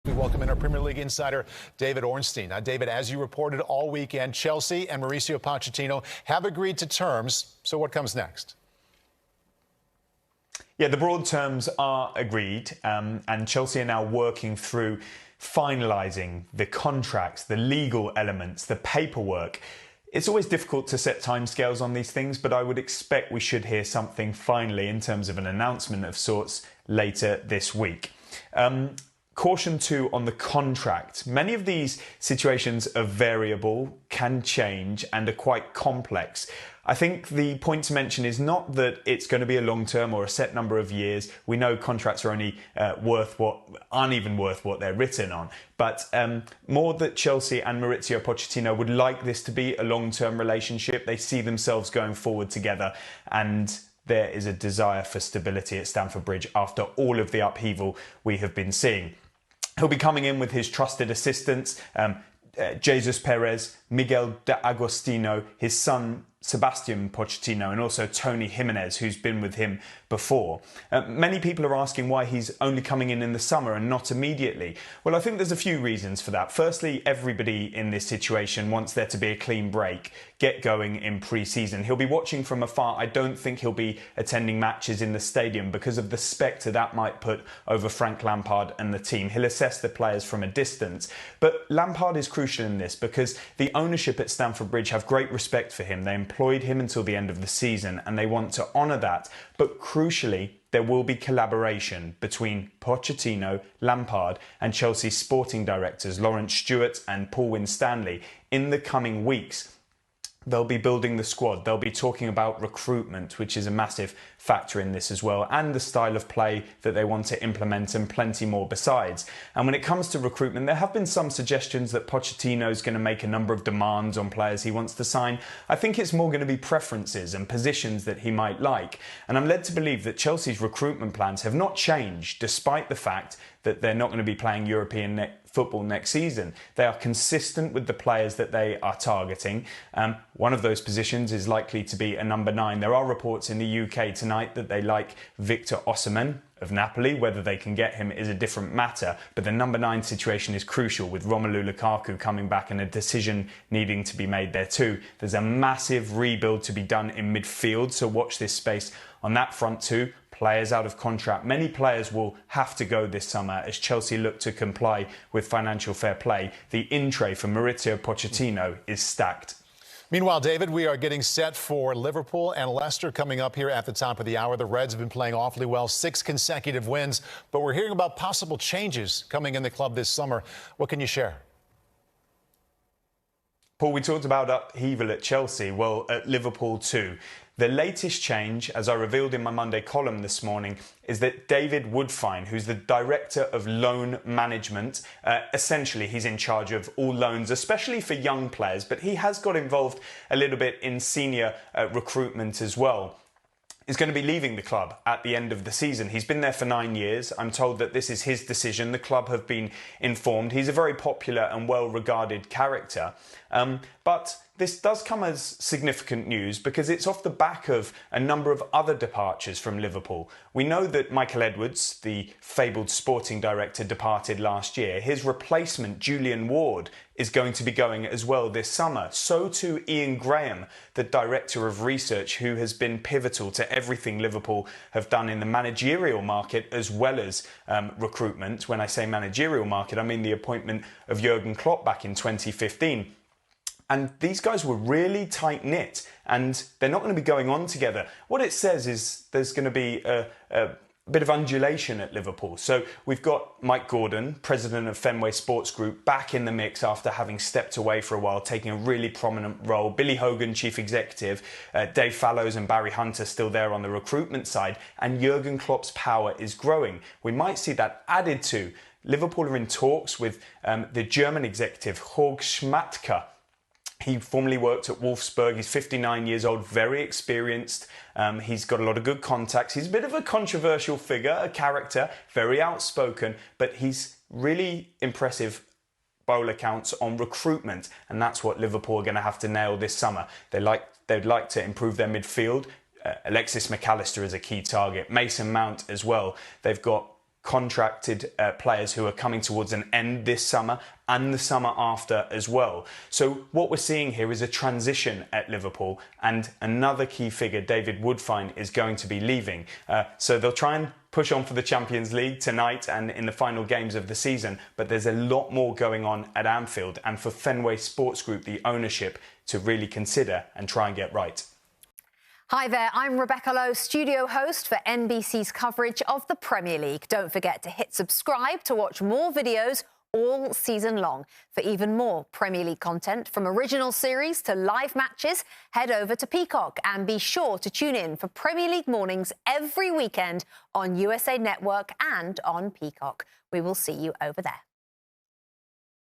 We welcome in our Premier League insider, David Ornstein. Now, David, as you reported all weekend, Chelsea and Mauricio Pochettino have agreed to terms. So what comes next? Yeah, the broad terms are agreed, and Chelsea are now working through finalising the contracts, the legal elements, the paperwork. It's always difficult to set timescales on these things, but I would expect we should hear something finally in terms of an announcement of sorts later this week. Caution too on the contract. Many of these situations are variable, can change, and are quite complex. I think the point to mention is not that it's going to be a long term or a set number of years. We know contracts are only aren't even worth what they're written on. But more that Chelsea and Mauricio Pochettino would like this to be a long-term relationship. They see themselves going forward together, and there is a desire for stability at Stamford Bridge after all of the upheaval we have been seeing. He'll be coming in with his trusted assistants, Jesus Perez, Miguel de Agostino, his son Sebastian Pochettino, and also Tony Jimenez, who's been with him before. Many people are asking why he's only coming in the summer and not immediately. Well, I think there's a few reasons for that. Firstly, everybody in this situation wants there to be a clean break, get going in pre-season. He'll be watching from afar. I don't think he'll be attending matches in the stadium because of the spectre that might put over Frank Lampard and the team. He'll assess the players from a distance. But Lampard is crucial in this because the ownership at Stamford Bridge have great respect for him. They employed him until the end of the season and they want to honour that. But crucially, there will be collaboration between Pochettino, Lampard and Chelsea's sporting directors Lawrence Stewart and Paul Winstanley in the coming weeks. They'll be building the squad. They'll be talking about recruitment, which is a massive factor in this as well, and the style of play that they want to implement and plenty more besides. And when it comes to recruitment, there have been some suggestions that Pochettino is going to make a number of demands on players he wants to sign. I think it's more going to be preferences and positions that he might like. And I'm led to believe that Chelsea's recruitment plans have not changed despite the fact that they're not going to be playing European football next season. They are consistent with the players that they are targeting. One of those positions is likely to be a number 9. There are reports in the UK tonight that they like Victor Osimhen of Napoli. Whether they can get him is a different matter, but the number 9 situation is crucial with Romelu Lukaku coming back and a decision needing to be made there too. There's a massive rebuild to be done in midfield, so watch this space on that front too. Players out of contract. Many players will have to go this summer as Chelsea look to comply with financial fair play. The in-tray for Mauricio Pochettino is stacked. Meanwhile, David, we are getting set for Liverpool and Leicester coming up here at the top of the hour. The Reds have been playing awfully well, 6 consecutive wins, but we're hearing about possible changes coming in the club this summer. What can you share? Paul, we talked about upheaval at Chelsea. Well, at Liverpool too. The latest change, as I revealed in my Monday column this morning, is that David Woodfine, who's the Director of Loan Management, essentially he's in charge of all loans, especially for young players, but he has got involved a little bit in senior recruitment as well, is going to be leaving the club at the end of the season. He's been there for 9 years. I'm told that this is his decision. The club have been informed. He's a very popular and well-regarded character. But this does come as significant news because it's off the back of a number of other departures from Liverpool. We know that Michael Edwards, the fabled sporting director, departed last year. His replacement, Julian Ward, is going to be going as well this summer. So too Ian Graham, the director of research, who has been pivotal to everything Liverpool have done in the managerial market as well as recruitment. When I say managerial market, I mean the appointment of Jurgen Klopp back in 2015. And these guys were really tight-knit, and they're not going to be going on together. What it says is there's going to be a bit of undulation at Liverpool. So we've got Mike Gordon, president of Fenway Sports Group, back in the mix after having stepped away for a while, taking a really prominent role. Billy Hogan, chief executive, Dave Fallows and Barry Hunter still there on the recruitment side, and Jurgen Klopp's power is growing. We might see that added to. Liverpool are in talks with the German executive, Jorg Schmadtke. He formerly worked at Wolfsburg. He's 59 years old, very experienced. He's got a lot of good contacts. He's a bit of a controversial figure, a character, very outspoken, but he's really impressive by all accounts on recruitment, and that's what Liverpool are going to have to nail this summer. They'd like to improve their midfield. Alexis McAllister is a key target. Mason Mount as well. They've got contracted players who are coming towards an end this summer and the summer after as well. So what we're seeing here is a transition at Liverpool, and another key figure, David Woodfine, is going to be leaving. So they'll try and push on for the Champions League tonight and in the final games of the season, but there's a lot more going on at Anfield, and for Fenway Sports Group, the ownership, to really consider and try and get right. Hi there, I'm Rebecca Lowe, studio host for NBC's coverage of the Premier League. Don't forget to hit subscribe to watch more videos all season long. For even more Premier League content, from original series to live matches, head over to Peacock and be sure to tune in for Premier League mornings every weekend on USA Network and on Peacock. We will see you over there.